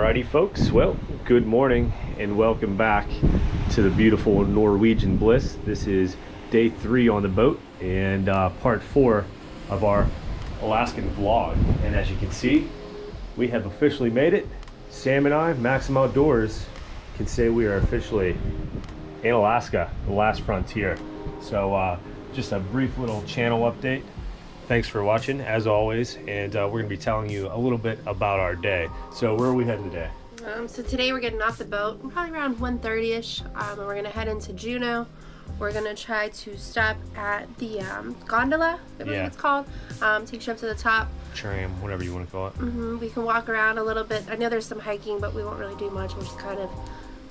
Alrighty folks, well, good morning and welcome back to the beautiful Norwegian bliss. This is day 3 on the boat and part 4 of our Alaskan vlog. And as you can see, we have officially made it. Sam and I, Maksim Outdoors, can say we are officially in Alaska, the last frontier. So just a brief little channel update. Thanks for watching, as always, and we're going to be telling you a little bit about our day. So where are we heading today? So today we're getting off the boat, probably around 1:30ish, and we're going to head into Juneau. We're going to try to stop at the gondola, I believe it's called. Takes you up to the top. Tram, whatever you want to call it. We can walk around a little bit. I know there's some hiking, but we won't really do much. We'll just kind of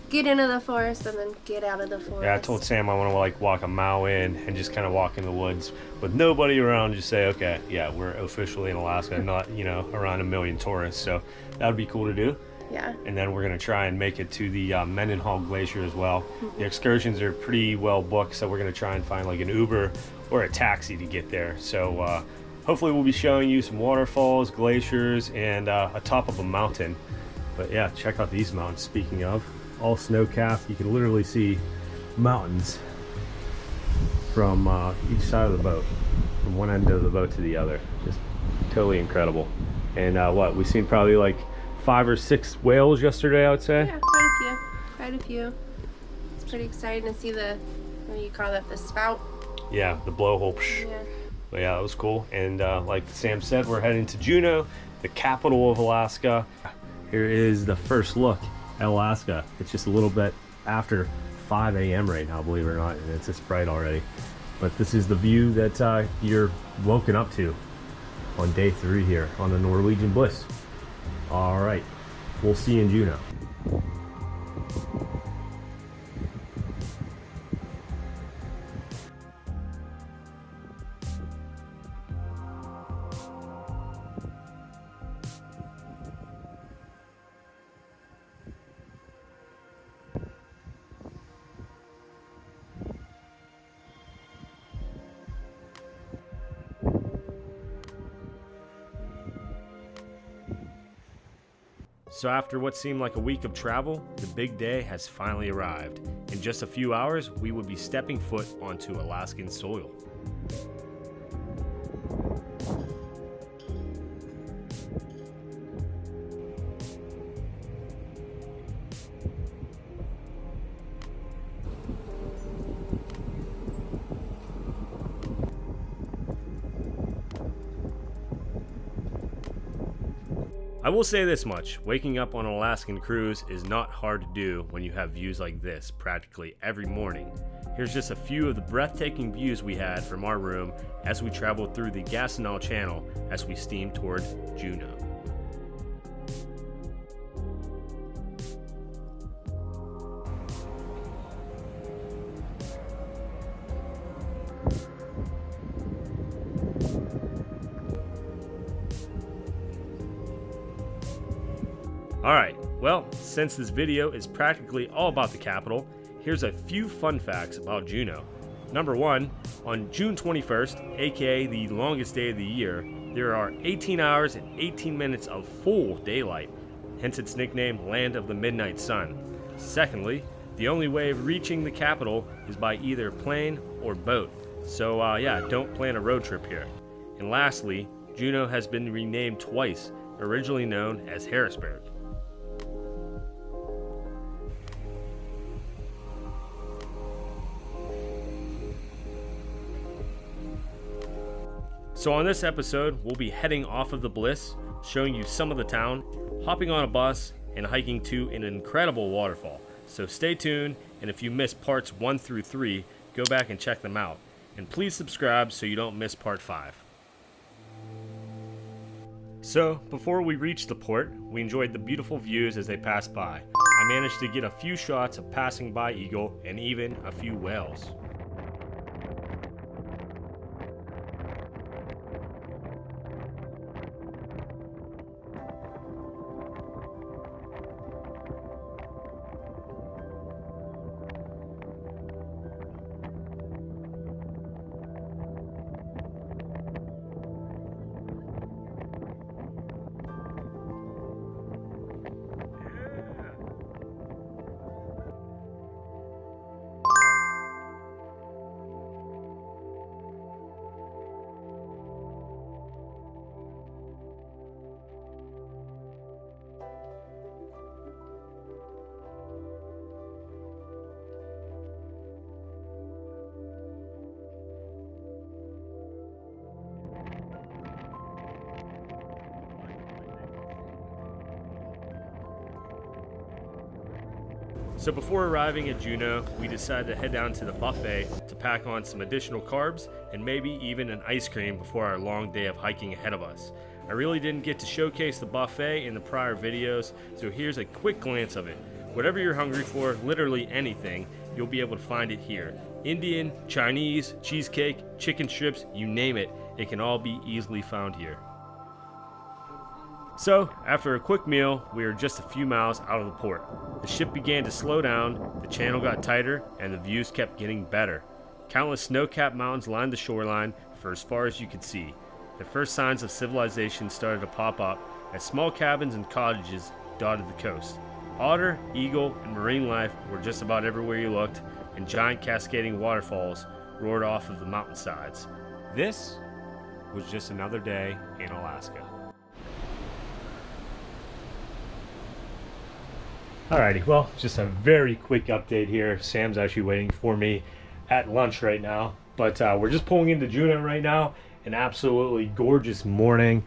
get into the forest and then get out of the forest. Yeah, I told Sam I want to like walk a mile in and just kind of walk in the woods with nobody around. Just say, okay, yeah, we're officially in Alaska, not, you know, around a million tourists. So that would be cool to do. Yeah. And then we're going to try and make it to the Mendenhall Glacier as well. The excursions are pretty well booked, so we're going to try and find like an Uber or a taxi to get there. So hopefully we'll be showing you some waterfalls, glaciers, and a top of a mountain. But yeah, check out these mountains, speaking of. All snow-capped. You can literally see mountains from each side of the boat, from one end of the boat to the other. Just totally incredible. And what, we've seen probably like 5 or 6 whales yesterday, I would say. Yeah, quite a few. It's pretty exciting to see the, what do you call that, the spout? Yeah, the blowhole. Yeah. But yeah, it was cool. And like Sam said, we're heading to Juneau, the capital of Alaska. Here is the first look at Alaska. It's just a little bit after 5 a.m. right now, believe it or not, and it's just bright already. But this is the view that you're woken up to on day 3 here on the Norwegian Bliss. All right, we'll see you in Juneau. So after what seemed like a week of travel, the big day has finally arrived. In just a few hours, we would be stepping foot onto Alaskan soil. I will say this much, waking up on an Alaskan cruise is not hard to do when you have views like this practically every morning. Here's just a few of the breathtaking views we had from our room as we traveled through the Gassenal Channel as we steamed toward Juneau. Alright, well, since this video is practically all about the capital, here's a few fun facts about Juneau. Number 1, on June 21st, aka the longest day of the year, there are 18 hours and 18 minutes of full daylight, hence its nickname Land of the Midnight Sun. Secondly, the only way of reaching the capital is by either plane or boat, so yeah, don't plan a road trip here. And lastly, Juneau has been renamed twice, originally known as Harrisburg. So on this episode, we'll be heading off of the Bliss, showing you some of the town, hopping on a bus, and hiking to an incredible waterfall. So stay tuned, and if you missed parts 1 through 3, go back and check them out. And please subscribe so you don't miss part 5. So, before we reached the port, we enjoyed the beautiful views as they passed by. I managed to get a few shots of passing by eagle and even a few whales. So before arriving at Juneau, we decided to head down to the buffet to pack on some additional carbs and maybe even an ice cream before our long day of hiking ahead of us. I really didn't get to showcase the buffet in the prior videos, so here's a quick glance of it. Whatever you're hungry for, literally anything, you'll be able to find it here. Indian, Chinese, cheesecake, chicken strips, you name it, it can all be easily found here. So, after a quick meal, we were just a few miles out of the port. The ship began to slow down, the channel got tighter, and the views kept getting better. Countless snow-capped mountains lined the shoreline for as far as you could see. The first signs of civilization started to pop up as small cabins and cottages dotted the coast. Otter, eagle, and marine life were just about everywhere you looked, and giant cascading waterfalls roared off of the mountainsides. This was just another day in Alaska. Alrighty, well, just a very quick update here. Sam's actually waiting for me at lunch right now, but we're just pulling into Juneau right now. An absolutely gorgeous morning,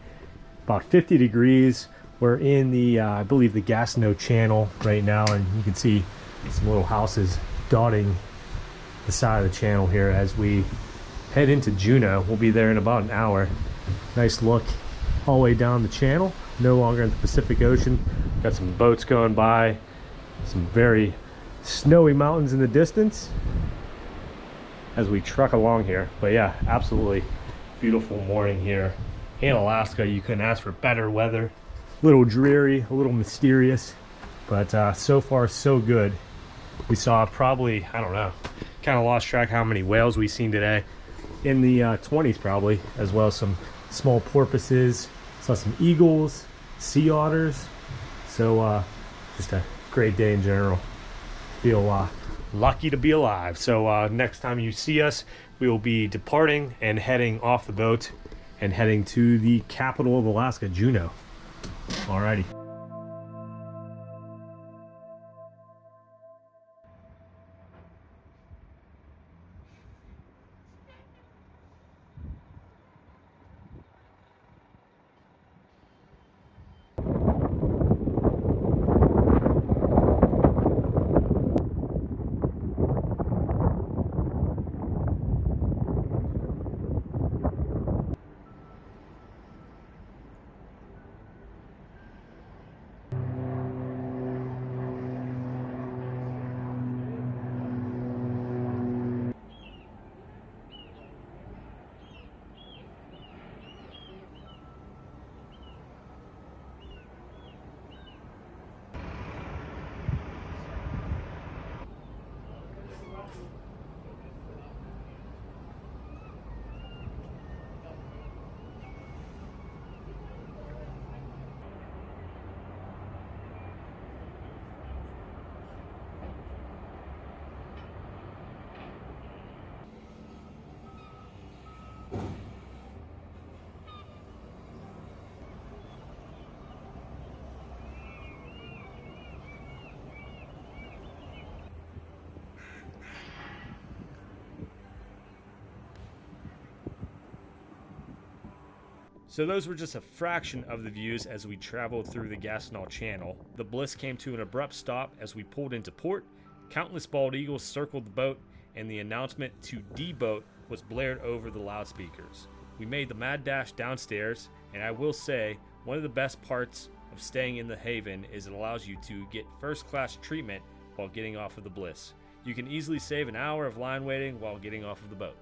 about 50 degrees. We're in the, I believe, the Gasno channel right now, and you can see some little houses dotting the side of the channel here as we head into Juneau. We'll be there in about an hour. Nice look all the way down the channel, no longer in the Pacific Ocean. Got some boats going by, some very snowy mountains in the distance as we truck along here. But yeah, absolutely beautiful morning here in Alaska. You couldn't ask for better weather. A little dreary, a little mysterious, but so far so good. We saw probably, I don't know, kind of lost track how many whales we seen today. In the 20s probably, as well as some small porpoises. Saw some eagles, sea otters. So just a great day in general. Feel lucky to be alive. So next time you see us, we will be departing and heading off the boat and heading to the capital of Alaska, Juneau. Alrighty. So those were just a fraction of the views as we traveled through the Gasno Channel. The Bliss came to an abrupt stop as we pulled into port. Countless bald eagles circled the boat, and the announcement to deboat was blared over the loudspeakers. We made the mad dash downstairs, and I will say, one of the best parts of staying in the Haven is it allows you to get first-class treatment while getting off of the Bliss. You can easily save an hour of line waiting while getting off of the boat.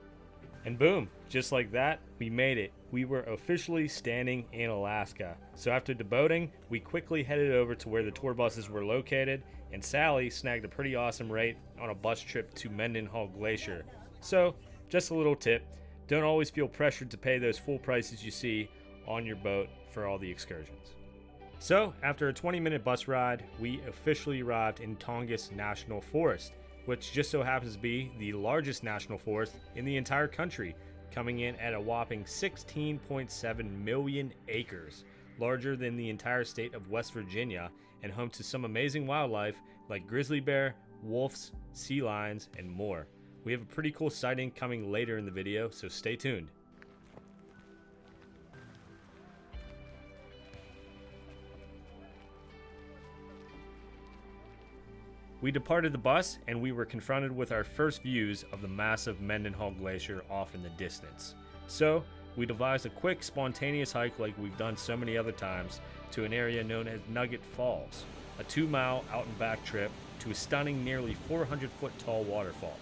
And boom, just like that, we made it. We were officially standing in Alaska. So after deboating, we quickly headed over to where the tour buses were located, and Sally snagged a pretty awesome rate on a bus trip to Mendenhall Glacier. So, just a little tip, don't always feel pressured to pay those full prices you see on your boat for all the excursions. So, after a 20-minute bus ride, we officially arrived in Tongass National Forest, which just so happens to be the largest national forest in the entire country, coming in at a whopping 16.7 million acres, larger than the entire state of West Virginia, and home to some amazing wildlife like grizzly bear, wolves, sea lions, and more. We have a pretty cool sighting coming later in the video, so stay tuned. We We departed the bus and we were confronted with our first views of the massive Mendenhall Glacier off in the distance. So, we devised a quick, spontaneous hike like we've done so many other times to an area known as Nugget Falls, a 2-mile out and back trip to a stunning nearly 400-foot tall waterfall.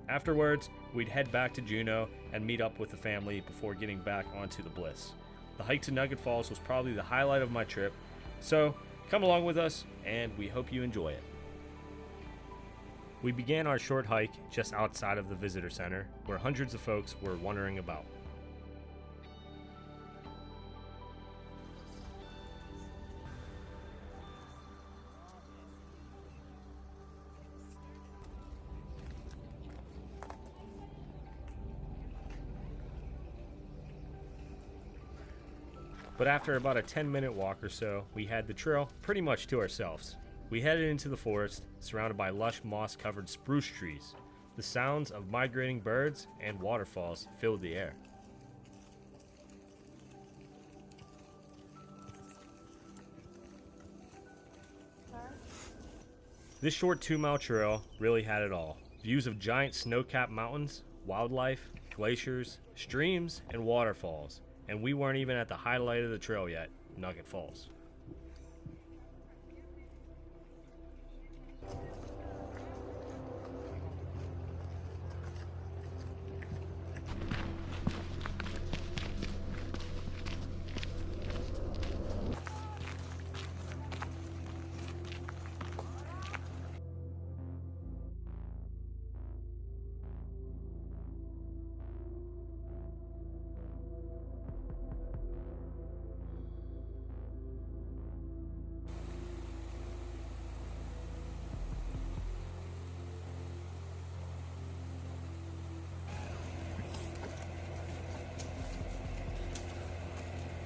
Afterwards, we'd head back to Juneau and meet up with the family before getting back onto the Bliss. The hike to Nugget Falls was probably the highlight of my trip, so come along with us and we hope you enjoy it. We began our short hike just outside of the visitor center, where hundreds of folks were wandering about. But after about a 10-minute walk or so, we had the trail pretty much to ourselves. We headed into the forest, surrounded by lush moss-covered spruce trees. The sounds of migrating birds and waterfalls filled the air. This short 2-mile trail really had it all. Views of giant snow-capped mountains, wildlife, glaciers, streams, and waterfalls. And we weren't even at the highlight of the trail yet, Nugget Falls.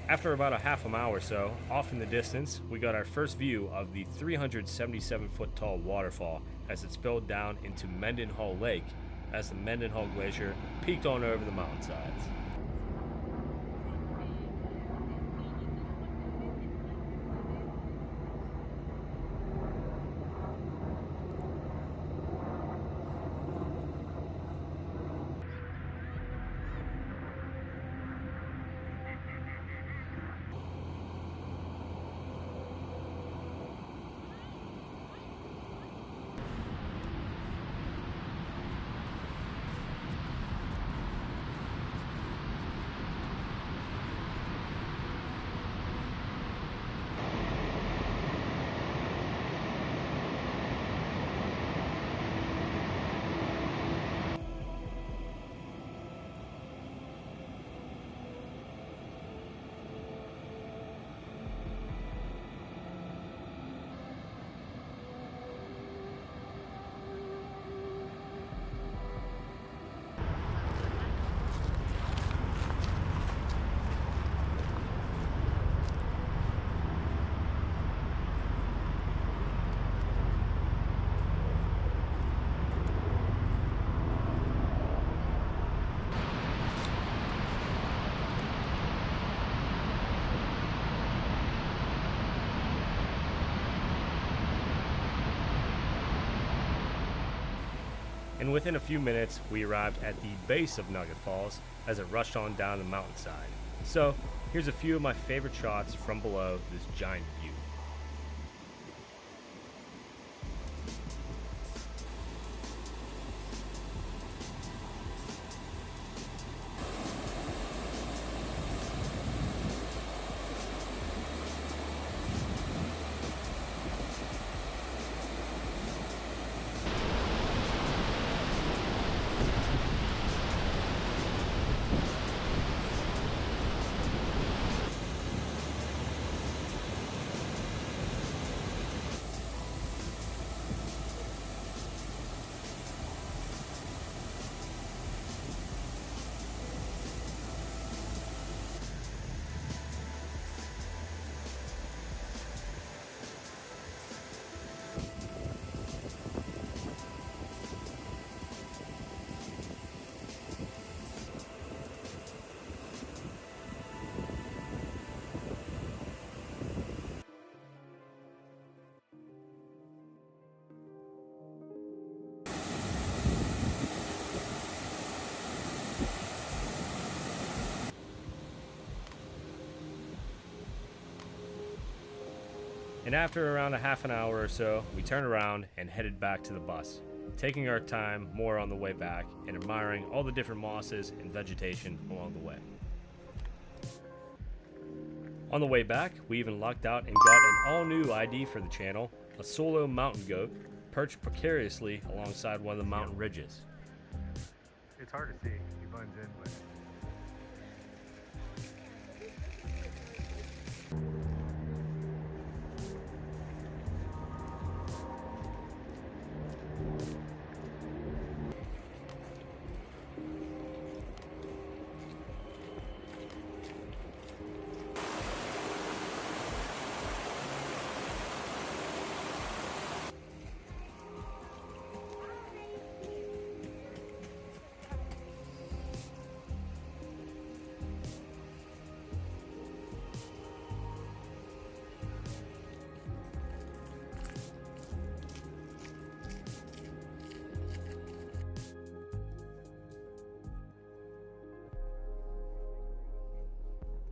After about a half a mile or so, off in the distance, we got our first view of the 377-foot tall waterfall as it spilled down into Mendenhall Lake as the Mendenhall Glacier peaked on over the mountainsides. And within a few minutes, we arrived at the base of Nugget Falls as it rushed on down the mountainside. So, here's a few of my favorite shots from below this giant view. And after around a half an hour or so, we turned around and headed back to the bus, taking our time more on the way back and admiring all the different mosses and vegetation along the way. On the way back, we even lucked out and got an all-new ID for the channel, a solo mountain goat perched precariously alongside one of the mountain ridges. It's hard to see, he blends in, but...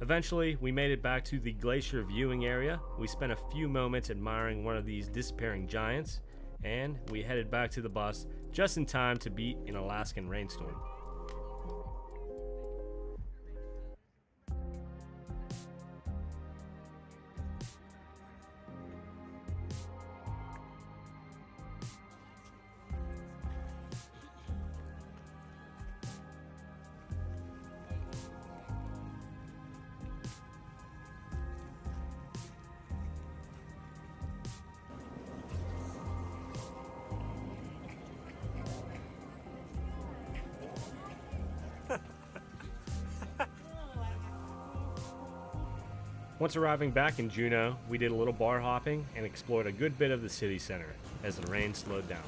Eventually, we made it back to the glacier viewing area. We spent a few moments admiring one of these disappearing giants, and we headed back to the bus just in time to beat an Alaskan rainstorm. Once arriving back in Juneau, we did a little bar hopping and explored a good bit of the city center as the rain slowed down.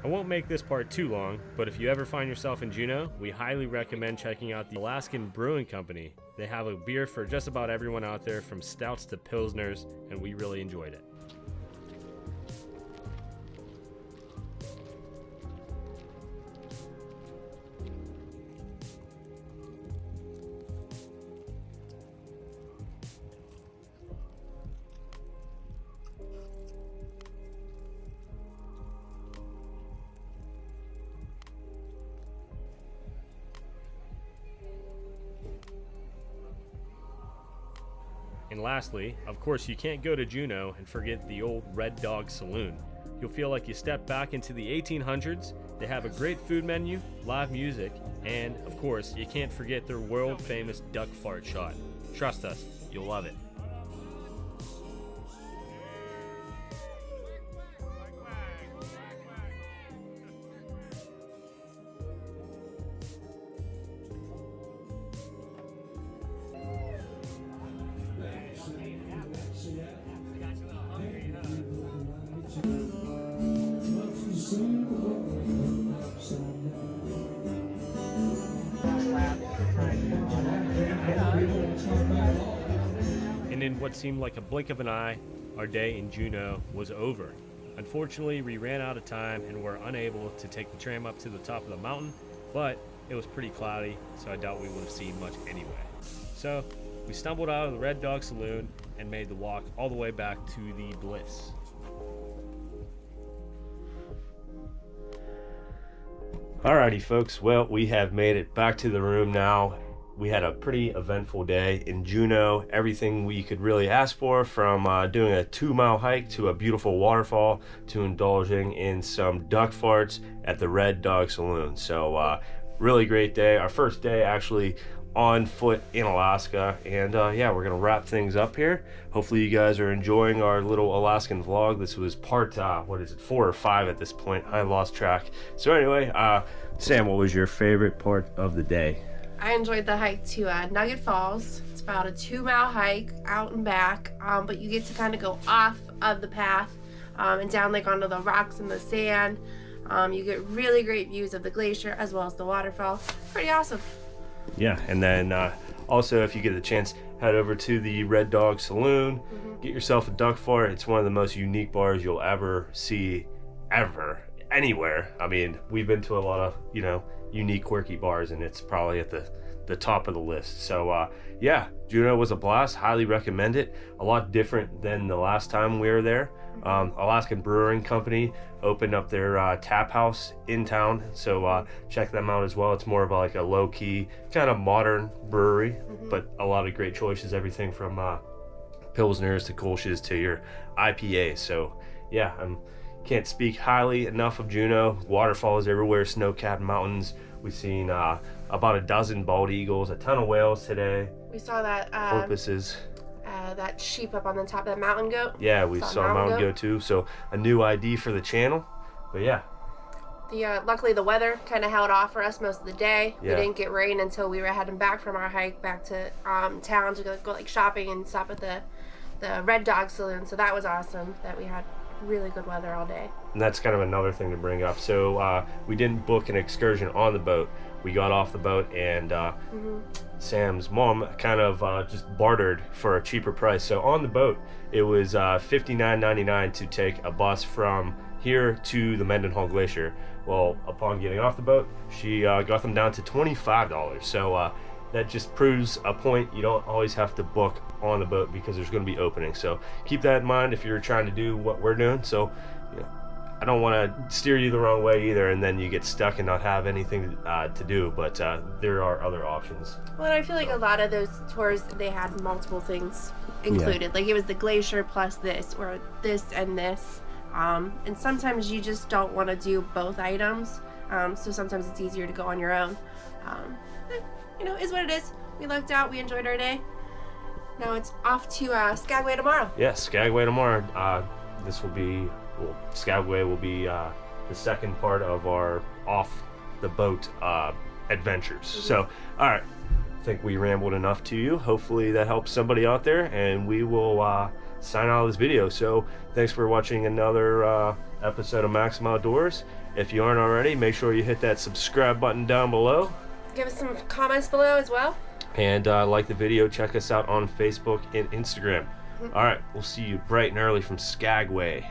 I won't make this part too long, but if you ever find yourself in Juneau, we highly recommend checking out the Alaskan Brewing Company. They have a beer for just about everyone out there, from stouts to pilsners, and we really enjoyed it. And lastly, of course, you can't go to Juneau and forget the old Red Dog Saloon. You'll feel like you step back into the 1800s. They have a great food menu, live music, and of course, you can't forget their world famous duck fart shot. Trust us, you'll love it. And in what seemed like a blink of an eye, our day in Juneau was over. Unfortunately, we ran out of time and were unable to take the tram up to the top of the mountain, but it was pretty cloudy, so I doubt we would have seen much anyway. So we stumbled out of the Red Dog Saloon and made the walk all the way back to the Bliss. Alrighty folks, well, we have made it back to the room now. We had a pretty eventful day in Juneau. Everything we could really ask for, from doing a 2-mile hike to a beautiful waterfall to indulging in some duck farts at the Red Dog Saloon. So really great day. Our first day actually on foot in Alaska, and yeah, we're gonna wrap things up here. Hopefully you guys are enjoying our little Alaskan vlog. This was part 4 or 5 at this point. I lost track. So anyway, Sam, what was your favorite part of the day? I enjoyed the hike to Nugget Falls. It's about a 2-mile hike out and back, but you get to kind of go off of the path and down like onto the rocks and the sand. You get really great views of the glacier as well as the waterfall. Pretty awesome. Yeah, and then also, if you get the chance, head over to the Red Dog Saloon, get yourself a duck fart. It's one of the most unique bars you'll ever see, anywhere. I mean, we've been to a lot of, unique, quirky bars, and it's probably at the the top of the list. So yeah, Juneau was a blast. Highly recommend it. A lot different than the last time we were there. Alaskan Brewing Company opened up their tap house in town, so check them out as well. It's more of like a low-key kind of modern brewery, but a lot of great choices, everything from pilsners to kolsches to your IPA. So yeah, can't speak highly enough of Juneau. Waterfalls everywhere, snow-capped mountains. We've seen about a dozen bald eagles, a ton of whales today. We saw that porpoises. That sheep up on the top, that mountain goat. Yeah, we saw mountain goat too. So a new ID for the channel. But yeah. Luckily the weather kind of held off for us most of the day. Yeah. We didn't get rain until we were heading back from our hike back to town to go like shopping and stop at the Red Dog Saloon. So that was awesome that we had really good weather all day. And that's kind of another thing to bring up. So we didn't book an excursion on the boat. We got off the boat and Sam's mom kind of just bartered for a cheaper price. So on the boat, it was $59.99 to take a bus from here to the Mendenhall Glacier. Well, upon getting off the boat, she got them down to $25. So that just proves a point. You don't always have to book on the boat because there's going to be openings. So keep that in mind if you're trying to do what we're doing. So I don't want to steer you the wrong way either, and then you get stuck and not have anything to do, but there are other options. Well, and I feel like a lot of those tours, they had multiple things included. Yeah. Like it was the glacier plus this, or this and this. And sometimes you just don't want to do both items, so sometimes it's easier to go on your own. Is what it is. We lucked out, we enjoyed our day. Now it's off to Skagway tomorrow. Yeah, Skagway tomorrow. Skagway will be the second part of our off the boat adventures. So, all right, I think we rambled enough to you. Hopefully that helps somebody out there, and we will sign out of this video. So thanks for watching another episode of Maksim Outdoors. If you aren't already, make sure you hit that subscribe button down below. Give us some comments below as well. And like the video, check us out on Facebook and Instagram. All right, we'll see you bright and early from Skagway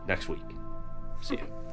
next week. See you.